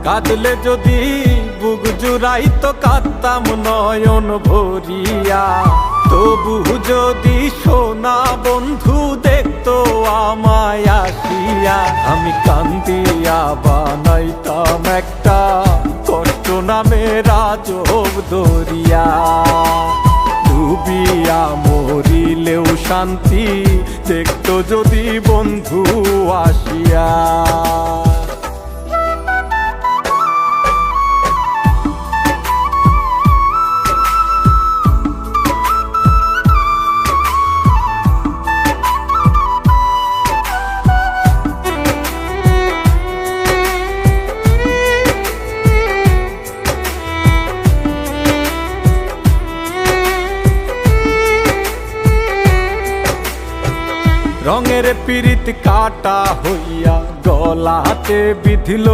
কাঁদলে যদি বুক জুড়াইতো কাঁদতাম নয়ন ভরিয়া। তবু যদি সোনা বন্ধু দেখতো আমায় আসিয়া, আমি কান্দিয়া বানাইতাম একটা কষ্ট নামের আজব দরিয়া। ডুবিয়া মরিলেও শান্তি দেখতো যদি বন্ধু আসিয়া। রঙের পিরিত কাটা হইয়া গলাতে বিধিল।